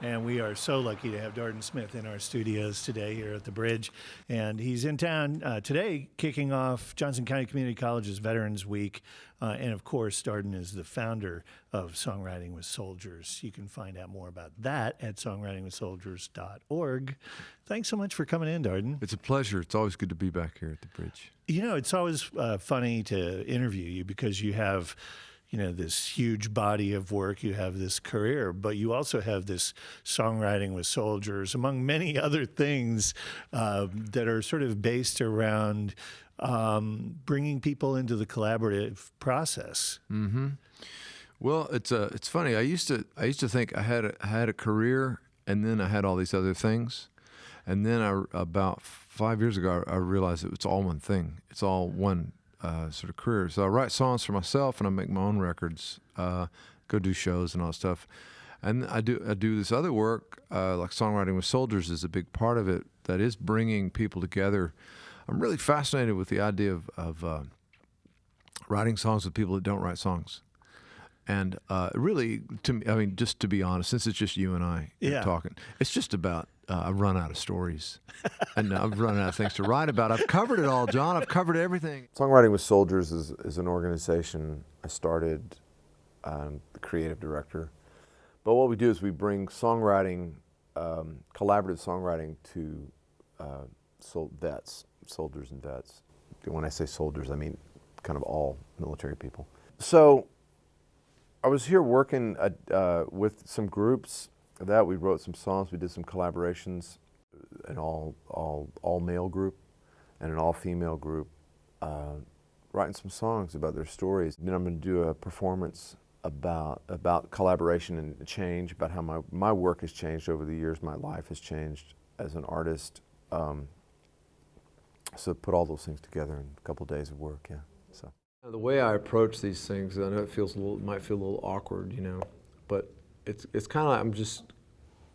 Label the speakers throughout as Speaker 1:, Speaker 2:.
Speaker 1: And we are so lucky to have Darden Smith in our studios today here at the Bridge. And he's in town today, kicking off Johnson County Community College's Veterans Week. And of course, Darden is the founder of Songwriting with Soldiers. You can find out more about that at songwritingwithsoldiers.org. Thanks so much for coming in, Darden.
Speaker 2: It's a pleasure. It's always good to be back here at the Bridge.
Speaker 1: You know, it's always funny to interview you because you have this huge body of work, you have this career, but you also have this Songwriting with Soldiers, among many other things that are sort of based around bringing people into the collaborative process.
Speaker 2: Mm-hmm. Well, it's funny. I used to think I had a career, and then I had all these other things, and then about 5 years ago I realized it's all one thing. It's all one sort of career. So I write songs for myself, and I make my own records, go do shows and all that stuff. And I do this other work, like Songwriting with Soldiers is a big part of it, that is bringing people together. I'm really fascinated with the idea of writing songs with people that don't write songs. And really, to me, I mean, just to be honest, since it's just you and I talking, it's just about I've run out of stories, and I've run out of things to write about. I've covered it all, John. I've covered everything.
Speaker 3: Songwriting with Soldiers is an organization I started, the creative director. But what we do is we bring songwriting, collaborative songwriting to vets, soldiers and vets. When I say soldiers, I mean kind of all military people. So I was here working with some groups that we wrote some songs, we did some collaborations, an all male group and an all female group, writing some songs about their stories. Then I'm going to do a performance about collaboration and change, about how my work has changed over the years, my life has changed as an artist. So put all those things together in a couple of days of work, yeah. So.
Speaker 2: The way I approach these things, I know it might feel a little awkward, but it's kind of like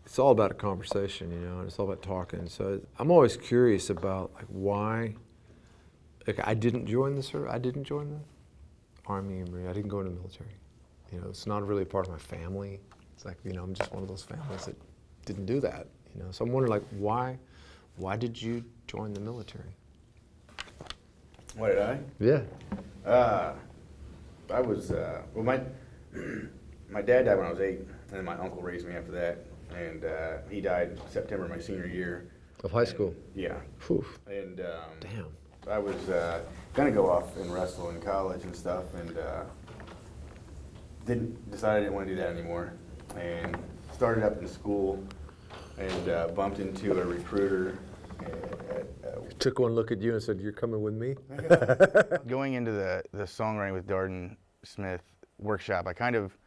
Speaker 2: it's all about a conversation, and it's all about talking. So I'm always curious about why. I didn't join the Army and Marine. I didn't go into the military. It's not really a part of my family. It's like I'm just one of those families that didn't do that. So I'm wondering why did you join the military?
Speaker 4: Why did I?
Speaker 2: Yeah.
Speaker 4: I was my dad died when I was 8, and then my uncle raised me after that, and he died September my senior year
Speaker 2: Of high school?
Speaker 4: Yeah.
Speaker 2: Whew.
Speaker 4: And
Speaker 2: damn.
Speaker 4: I was gonna go off and wrestle in college and stuff, and decided I didn't want to do that anymore, and started up in school, and bumped into a recruiter.
Speaker 2: Took one look at you and said, "You're coming with me?"
Speaker 4: Going into the Songwriting with Darden Smith workshop, I kind of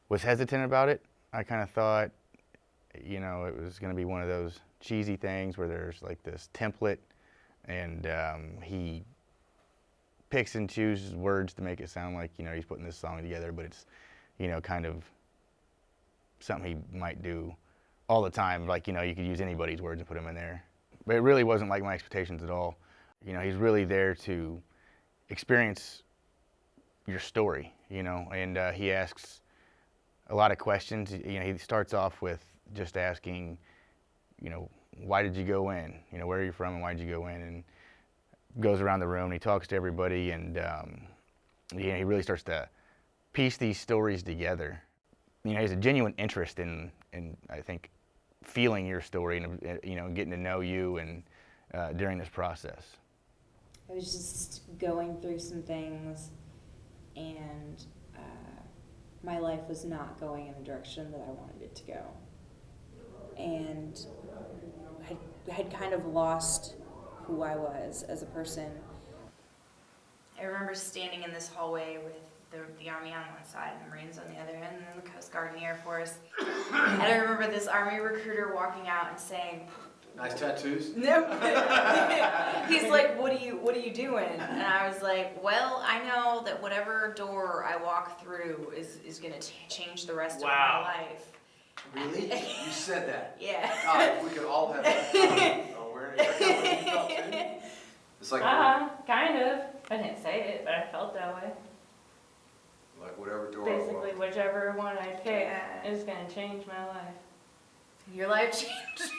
Speaker 4: was hesitant about it. I kind of thought, it was going to be one of those cheesy things where there's like this template, and he picks and chooses words to make it sound like, he's putting this song together, but it's, kind of something he might do all the time. Like, you could use anybody's words and put them in there. But it really wasn't like my expectations at all. He's really there to experience your story, and he asks a lot of questions. He starts off with just asking, why did you go in? Where are you from and why did you go in? And goes around the room and he talks to everybody, and he really starts to piece these stories together. He has a genuine interest in I think, feeling your story and getting to know you and during this process.
Speaker 5: I was just going through some things, and my life was not going in the direction that I wanted it to go, and had kind of lost who I was as a person. I remember standing in this hallway with the Army on one side and the Marines on the other, and then the Coast Guard and the Air Force. And I remember this Army recruiter walking out and saying,
Speaker 4: Nice tattoos?
Speaker 5: no. He's like, what are you doing? And I was like, well, I know that whatever door I walk through is going to change the rest of my life.
Speaker 6: Really? You said that?
Speaker 5: Yeah.
Speaker 6: God, if we could all have that awareness. Is that kind of what you felt too? It's like
Speaker 7: kind of. I didn't say it, but I felt that way.
Speaker 6: Like whatever door I
Speaker 7: Basically,
Speaker 6: walk.
Speaker 7: whichever one I pick is going to change my life.
Speaker 5: Your life changes.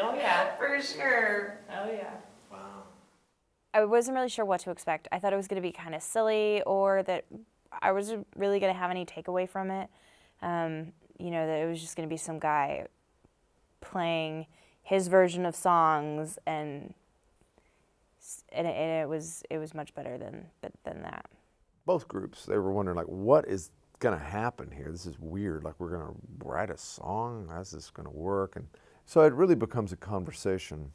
Speaker 7: Oh yeah.
Speaker 5: For sure.
Speaker 7: Oh yeah.
Speaker 8: I wasn't really sure what to expect. I thought it was going to be kind of silly, or that I wasn't really going to have any takeaway from it. You know, that it was just going to be some guy playing his version of songs, and it was much better than that.
Speaker 3: Both groups, they were wondering, like, what is going to happen here? This is weird. Like, we're going to write a song? How's this going to work? And so it really becomes a conversation.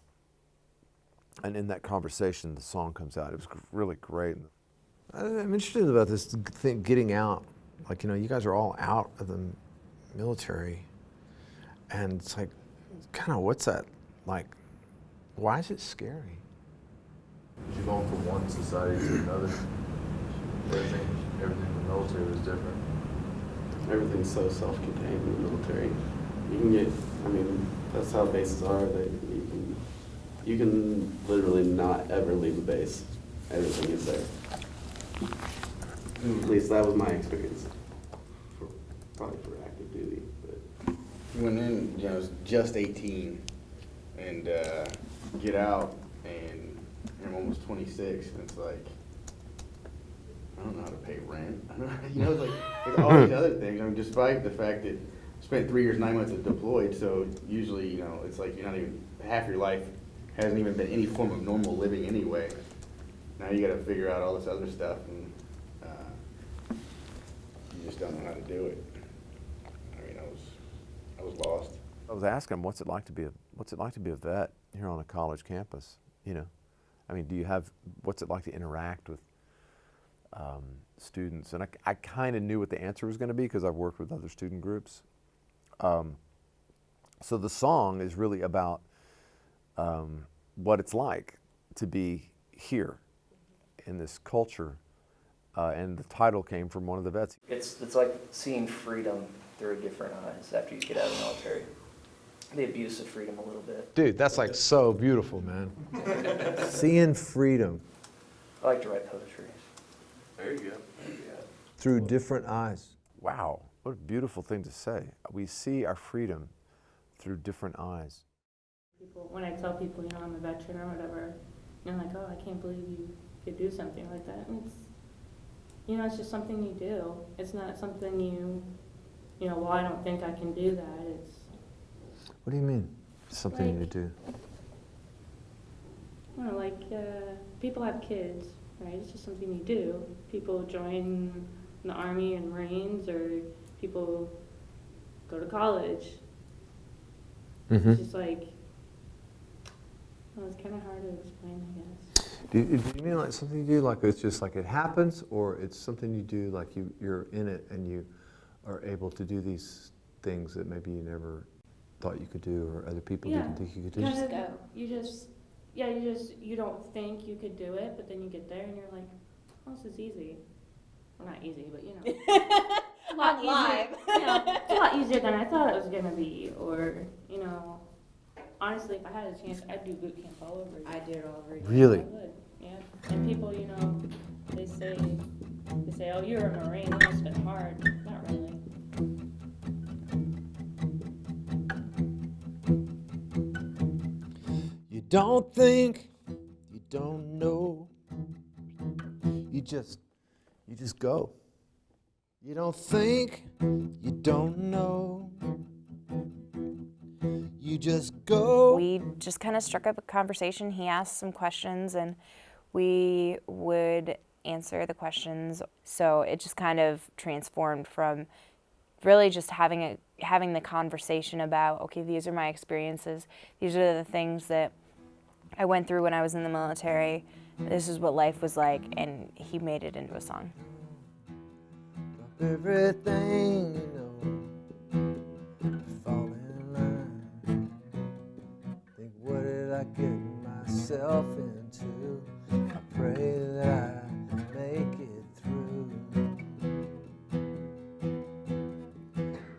Speaker 3: And in that conversation, the song comes out. It was really great. I'm interested about this thing, getting out. Like, you know, you guys are all out of the military. And it's like, kind of, what's that like? Why is it scary?
Speaker 2: You're going from one society to another. Everything in the military was different.
Speaker 6: Everything's so self-contained in the military. You can get, I mean, that's how bases are. You can literally not ever leave a base. Everything is there. At least that was my experience. Probably for active duty, but.
Speaker 4: Went in, you know, I was just 18, and get out, and I'm almost 26, and it's like, I don't know how to pay rent. I don't know, you know, it's like all these other things. I mean, despite the fact that I spent 3 years, 9 months deployed, so usually, you know, it's like you're not even, half your life hasn't even been any form of normal living anyway. Now you gotta figure out all this other stuff, and you just don't know how to do it. I mean, I was lost.
Speaker 3: I was asking him, what's it like to be a vet here on a college campus? You know, I mean, what's it like to interact with students? And I kind of knew what the answer was going to be because I've worked with other student groups. So the song is really about what it's like to be here in this culture, and the title came from one of the vets.
Speaker 9: It's like seeing freedom through different eyes after you get out of the military. The abuse of freedom a little bit.
Speaker 3: Dude, that's like so beautiful, man. Seeing freedom
Speaker 9: I like to write poetry.
Speaker 2: There you go.
Speaker 3: through different eyes. Wow, what a beautiful thing to say. We see our freedom through different eyes.
Speaker 7: When I tell people, you know, I'm a veteran or whatever, you know, like, oh, I can't believe you could do something like that. And it's, you know, it's just something you do. It's not something you know, well, I don't think I can do that. It's
Speaker 3: What do you mean? Something you
Speaker 7: Like-
Speaker 3: do?
Speaker 7: you know, like people have kids, right? It's just something you do. People join the Army and Marines, or people go to college. It's just like, well, it's kind of hard to explain, I guess.
Speaker 3: Do you mean like something you do, like it's just like it happens, or it's something you do like you're in it and you are able to do these things that maybe you never thought you could do, or other people didn't think you could do?
Speaker 7: Kind of, you don't think you could do it, but then you get there and you're like, oh, this is easy. Well, not easy, but you know. A lot
Speaker 5: Live.
Speaker 7: easier, you know, it's a lot easier than I thought it was gonna be, or, you know, honestly, if I had a chance, I'd do boot camp all over again.
Speaker 5: I did it all over again.
Speaker 3: Really?
Speaker 7: I would, yeah. And people, you know, they say, oh, you're a Marine, that must've been hard. Not really.
Speaker 3: You don't think, you don't know, you just go. You don't think, you don't know, you just go.
Speaker 8: We just kind of struck up a conversation. He asked some questions, and we would answer the questions. So it just kind of transformed from really just having the conversation about, okay, these are my experiences. These are the things that I went through when I was in the military. This is what life was like, and he made it into a song.
Speaker 3: Everything you know, fall in line. Think, what did I get myself into? I pray that I make it through.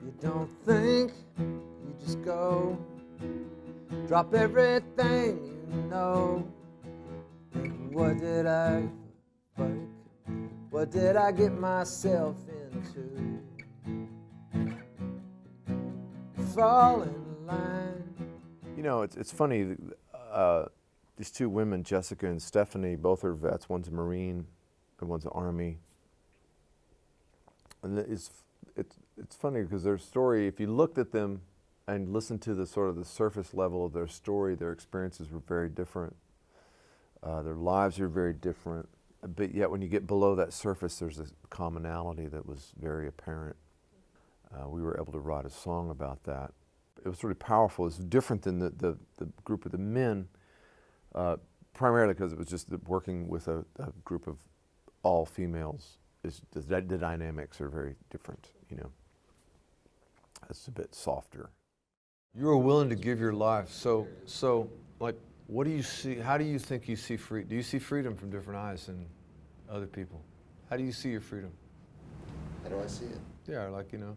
Speaker 3: You don't think, you just go. Drop everything you know. Think, what did I fuck? What did I get myself into? Fall in You know, it's funny. These two women, Jessica and Stephanie, both are vets. One's a Marine and one's an Army. And it's funny because their story, if you looked at them and listened to the sort of the surface level of their story, their experiences were very different. Their lives are very different. But yet when you get below that surface, there's a commonality that was very apparent. We were able to write a song about that. It was really powerful. It's different than the group of the men, primarily because it was just working with a group of all females. The dynamics are very different, you know. It's a bit softer.
Speaker 2: You were willing to give your life. So like, what do you see? How do you think you see freedom? Do you see freedom from different eyes than other people? How do you see your freedom?
Speaker 10: How do I see it?
Speaker 2: Yeah, like, you know.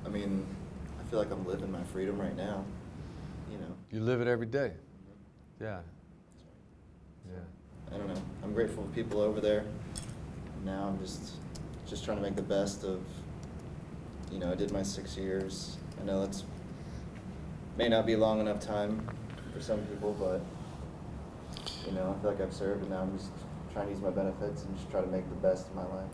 Speaker 10: I mean, I feel like I'm living my freedom right now, you know.
Speaker 2: You live it every day. Yeah.
Speaker 10: I don't know. I'm grateful for people over there. Now I'm just trying to make the best of, you know, I did my 6 years. I know that's may not be long enough time for some people, but, you know, I feel like I've served, and now I'm just trying to use my benefits and just try to make the best of my life.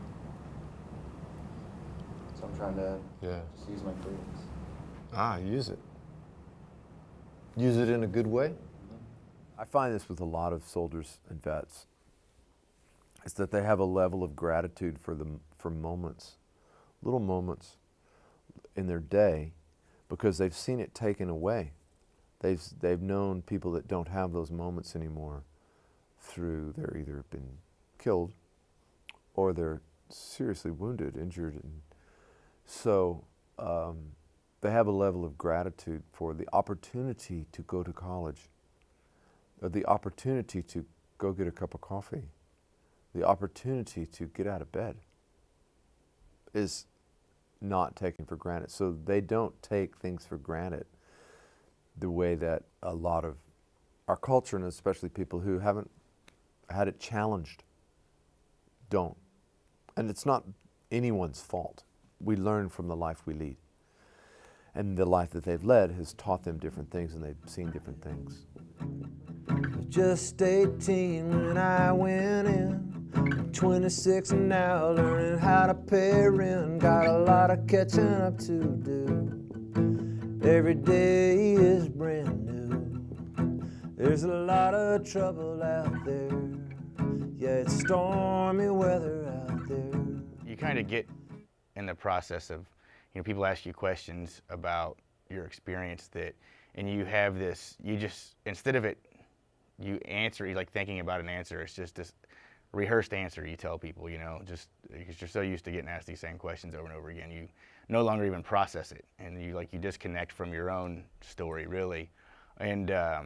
Speaker 10: So I'm trying to just use my freedoms.
Speaker 2: Use it. Use it in a good way.
Speaker 3: I find this with a lot of soldiers and vets, is that they have a level of gratitude for moments, little moments in their day, because they've seen it taken away. They've known people that don't have those moments anymore through they're either been killed or they're seriously wounded, injured. And so they have a level of gratitude for the opportunity to go to college, or the opportunity to go get a cup of coffee, the opportunity to get out of bed is not taken for granted. So they don't take things for granted the way that a lot of our culture, and especially people who haven't had it challenged, don't. And it's not anyone's fault. We learn from the life we lead. And the life that they've led has taught them different things, and they've seen different things.
Speaker 11: Just 18 when I went in, 26 and now learning how to pay rent. Got a lot of catching up to do. Every day is brand new. There's a lot of trouble out there. Yeah, it's stormy weather out there.
Speaker 4: You kind of get in the process of, you know, people ask you questions about your experience and you have this, you just, instead of it, you answer, you like thinking about an answer, it's just this rehearsed answer you tell people, you know, just because you're so used to getting asked these same questions over and over again, you no longer even process it, and you disconnect from your own story, really. And I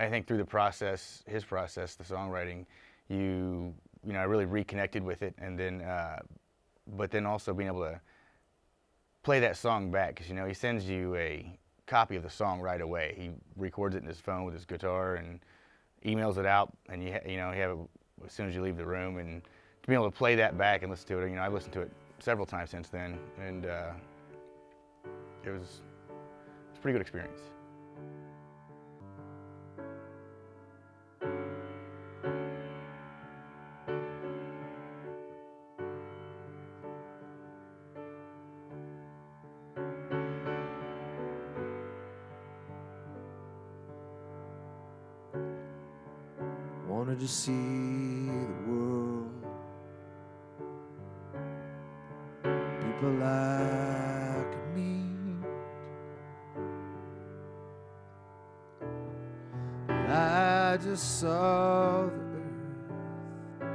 Speaker 4: think through the process, his process, the songwriting, you know, I really reconnected with it, and then, but then also being able to play that song back, because, you know, he sends you a copy of the song right away. He records it in his phone with his guitar and emails it out, and you know, you have it as soon as you leave the room, and to be able to play that back and listen to it, you know, I've listened to it several times since then, and it's a pretty good experience.
Speaker 11: Wanted to see the world, people I could meet. But I just saw the earth,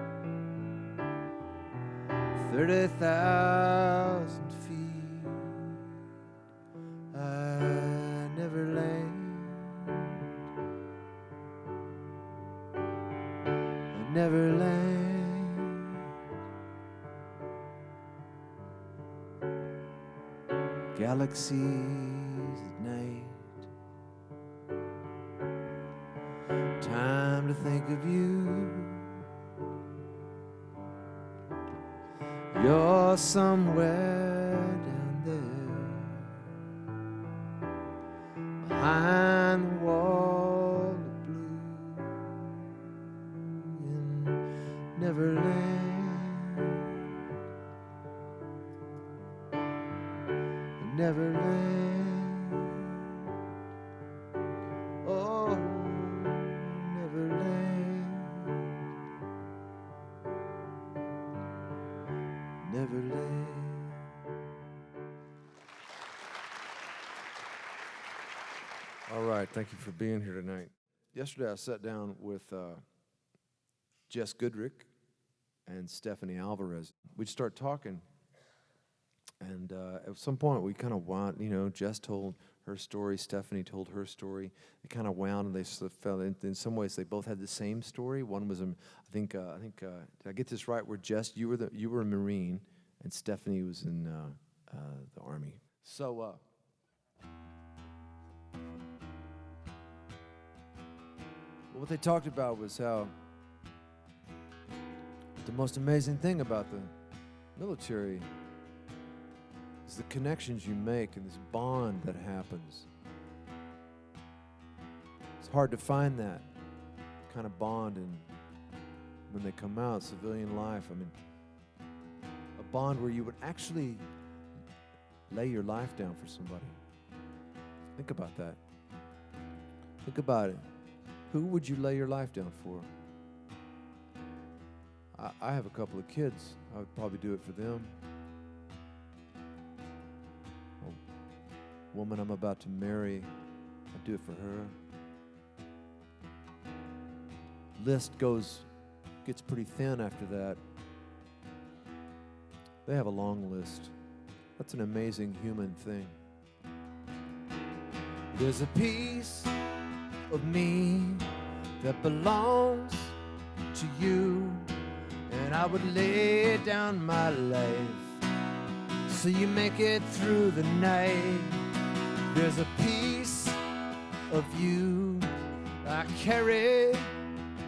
Speaker 11: 30,000 feet. I never land. Neverland. Galaxies at night. Time to think of you. You're somewhere down there. behind the wall of blue in Neverland. Neverland. Oh, Neverland. Neverland.
Speaker 2: All right, thank you for being here tonight. Yesterday I sat down with Jess Goodrick and Stephanie Alvarez. We'd start talking, and at some point we kind of wound, Jess told her story, Stephanie told her story. They kind of wound, and they felt in some ways they both had the same story. One was, I think, did I get this right? Where Jess, you were a Marine, and Stephanie was in the Army. So. What they talked about was how the most amazing thing about the military is the connections you make and this bond that happens. It's hard to find that kind of bond when they come out, civilian life. I mean, a bond where you would actually lay your life down for somebody. Think about that. Think about it. Who would you lay your life down for? I have a couple of kids. I would probably do it for them. A woman I'm about to marry, I'd do it for her. List gets pretty thin after that. They have a long list. That's an amazing human thing. There's a piece of me that belongs to you, and I would lay down my life so you make it through the night. There's a piece of you I carry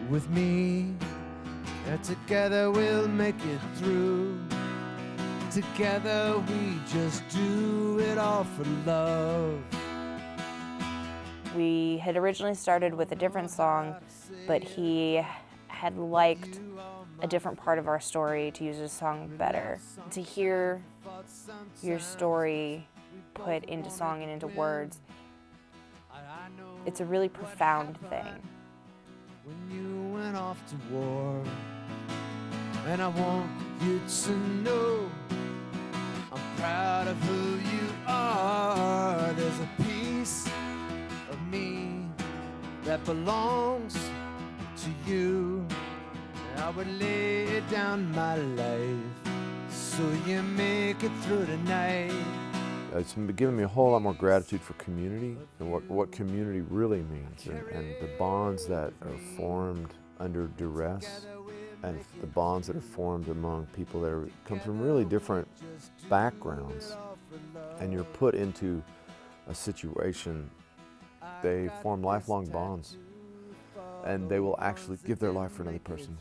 Speaker 2: with me, and together we'll make it through. Together we just do it all for love.
Speaker 8: We had originally started with a different song, but he had liked a different part of our story to use his song better. To hear your story put into song and into words, it's a really profound thing.
Speaker 11: When you went off to war, and I want you to know I'm proud of who you are. There's a piece of me that belongs to you. I would lay down my life so you make it through the night.
Speaker 3: It's given me a whole lot more gratitude for community and what community really means, and the bonds that are formed under duress, and the bonds that are formed among people that come from really different backgrounds, and you're put into a situation, they form lifelong bonds, and they will actually give their life for another person.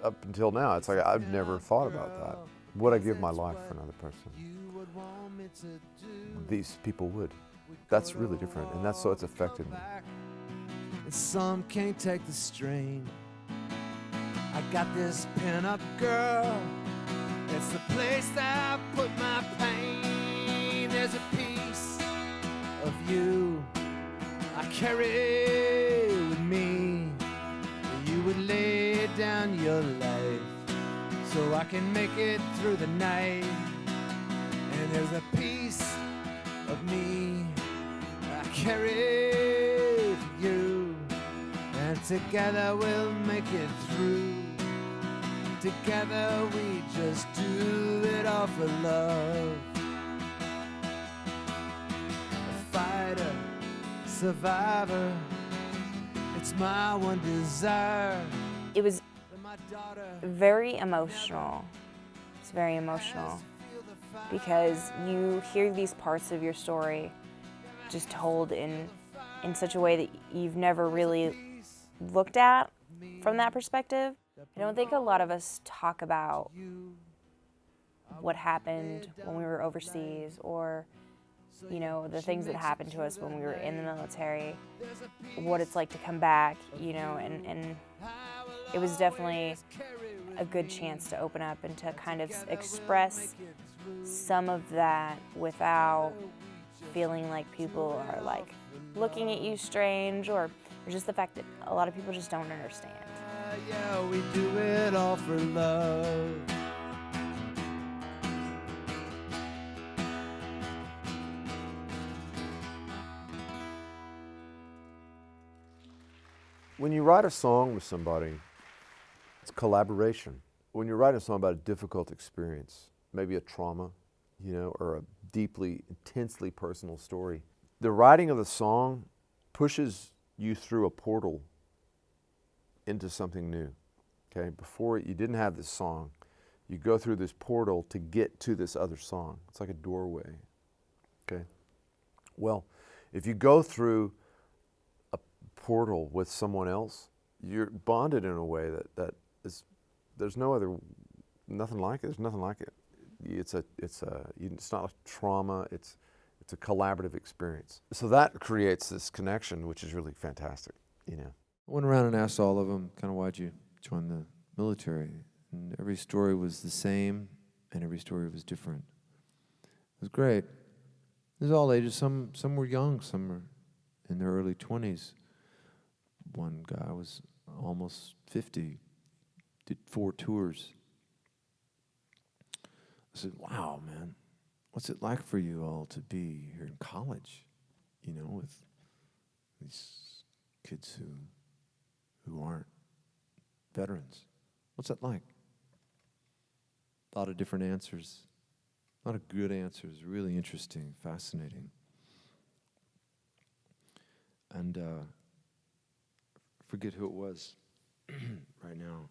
Speaker 3: Up until now, it's like I've never thought about that. Would I give my life for another person? These people would. That's really different, and that's so it's affected me.
Speaker 11: And some can't take the strain. I got this pin-up girl. It's the place that I put my pain. There's a piece of you I carry with me. You would lay down your life so I can make it through the night. And there's a piece of me I carry for you, and together we'll make it through. Together we just do it all for love. A fighter, survivor, it's my one desire.
Speaker 8: It was very emotional. It's very emotional because you hear these parts of your story just told in such a way that you've never really looked at from that perspective. I don't think a lot of us talk about what happened when we were overseas or you know, the things that happened to us when we were in the military, what it's like to come back, you know, and it was definitely a good chance to open up and to kind of express some of that without feeling like people are like looking at you strange, or just the fact that a lot of people just don't understand.
Speaker 11: Yeah, we do it all for love.
Speaker 3: When you write a song with somebody, it's collaboration. When you're writing a song about a difficult experience, maybe a trauma, you know, or a deeply, intensely personal story, the writing of the song pushes you through a portal into something new. Okay, before you didn't have this song, you go through this portal to get to this other song. It's like a doorway. Okay, well, if you go through a portal with someone else, you're bonded in a way that is, there's nothing like it. There's nothing like it. It's not a trauma. It's a collaborative experience. So that creates this connection, which is really fantastic. You know.
Speaker 2: I went around and asked all of them, kind of, why'd you join the military? And every story was the same, and every story was different. It was great. It was all ages. Some were young, some were in their early 20s. One guy was almost 50, did 4 tours. I said, wow, man, what's it like for you all to be here in college, you know, with these kids who aren't veterans? What's that like? A lot of different answers, a lot of good answers, really interesting, fascinating. And forget who it was right now.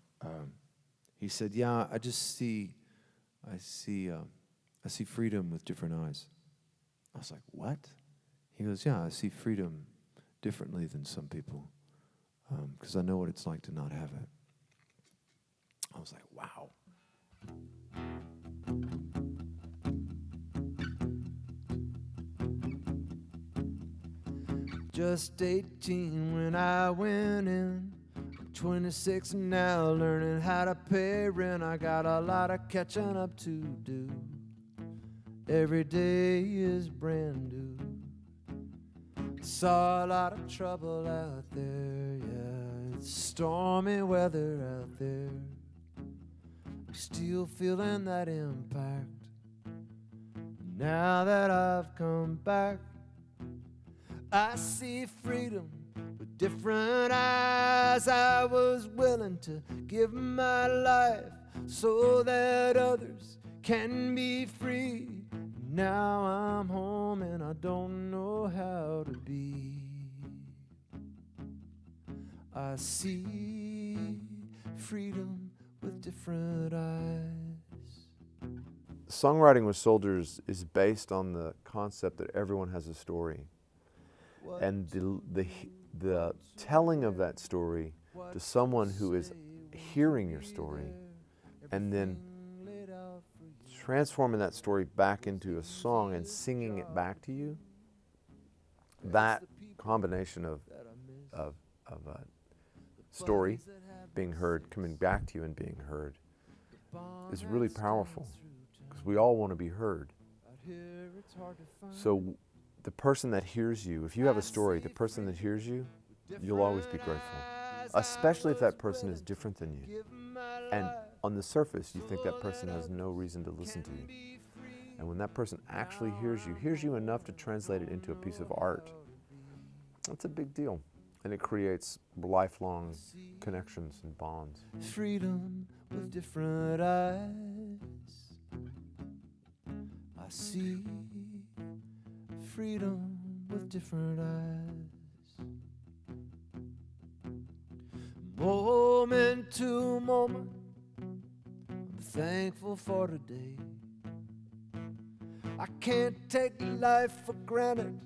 Speaker 2: He said, yeah, I see freedom with different eyes. I was like, what? He goes, yeah, I see freedom differently than some people, because I know what it's like to not have it. I was like, wow.
Speaker 11: Just 18 when I went in, 26 now, learning how to pay rent. I got a lot of catching up to do. Every day is brand new. Saw a lot of trouble out there, yeah. It's stormy weather out there. I'm still feeling that impact. Now that I've come back, I see freedom with different eyes. I was willing to give my life so that others can be free. Now I'm home and I don't know how to be. I see freedom with different eyes.
Speaker 3: Songwriting with Soldiers is based on the concept that everyone has a story. And the telling of that story to someone who is hearing your story and then transforming that story back into a song and singing it back to you, that combination of a story being heard, coming back to you and being heard, is really powerful, because we all want to be heard. So the person that hears you, if you have a story, the person that hears you, you'll always be grateful, especially if that person is different than you. And on the surface, you think that person has no reason to listen to you. And when that person actually hears you enough to translate it into a piece of art, that's a big deal. And it creates lifelong connections and bonds.
Speaker 11: Freedom with different eyes. I see freedom with different eyes. Moment to moment, I'm thankful for today. I can't take life for granted,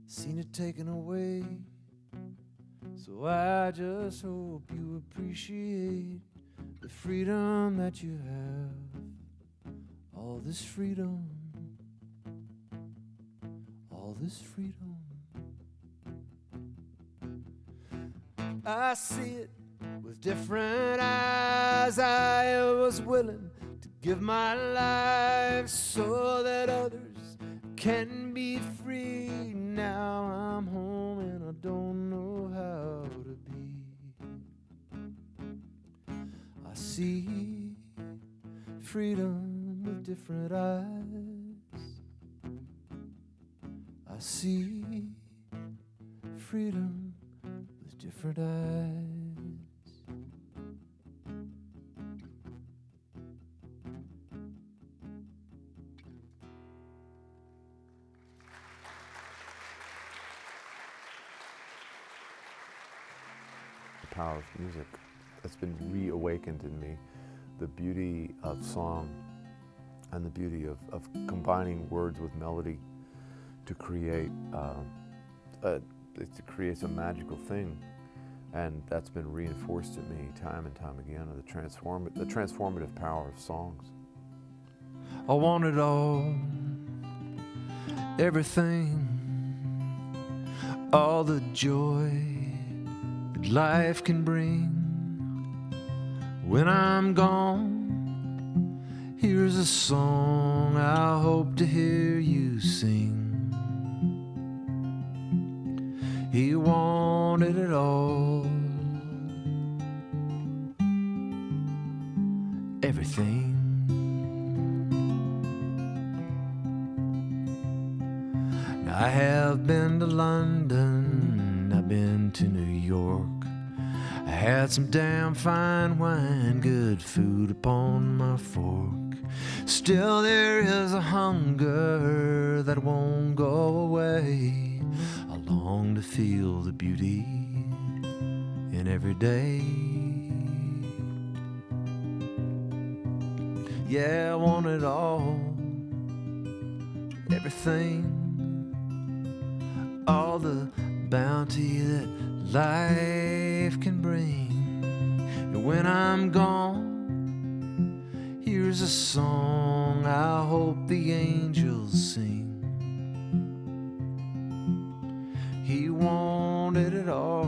Speaker 11: seen it taken away. So I just hope you appreciate the freedom that you have. All this freedom this freedom. I see it with different eyes. I was willing to give my life so that others can be free. Now I'm home and I don't know how to be. I see freedom with different eyes. I see freedom with different eyes.
Speaker 3: The power of music that's been reawakened in me, the beauty of song and the beauty of combining words with melody to create it creates a magical thing, and that's been reinforced in me time and time again, of the transformative power of songs.
Speaker 11: I want it all, everything, all the joy that life can bring. When I'm gone, here's a song I hope to hear you sing. He wanted it all, everything. I have been to London, I've been to New York. I had some damn fine wine, good food upon my fork. Still there is a hunger that won't go away. I long to feel the beauty in every day. Yeah, I want it all, everything, all the bounty that life can bring. And when I'm gone, here's a song I hope the angels sing. He wanted it all,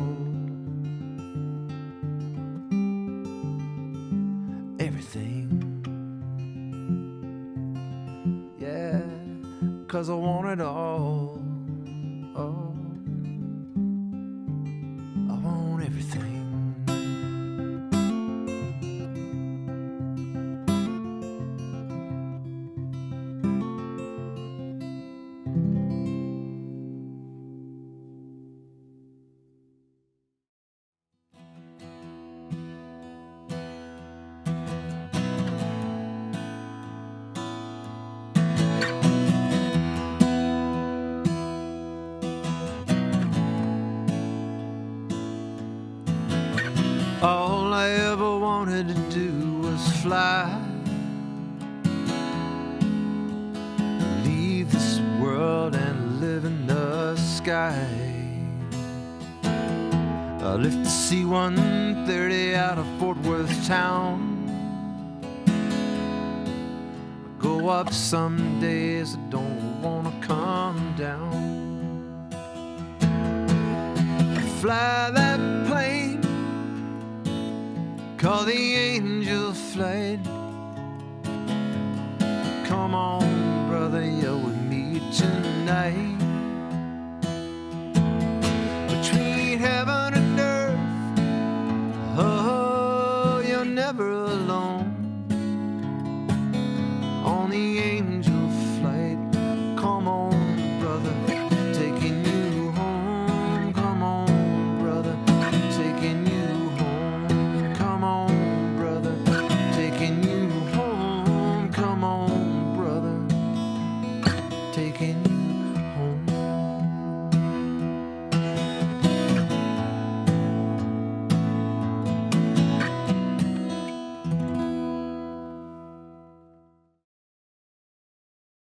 Speaker 11: everything. Yeah, 'cause I want it all. Oh, I want everything. All I ever wanted to do was fly, leave this world and live in the sky. I lift the C-130 out of Fort Worth town. I go up some days, I don't wanna come down. I fly that plane, call the angel flight. Come on, brother, you're with me tonight.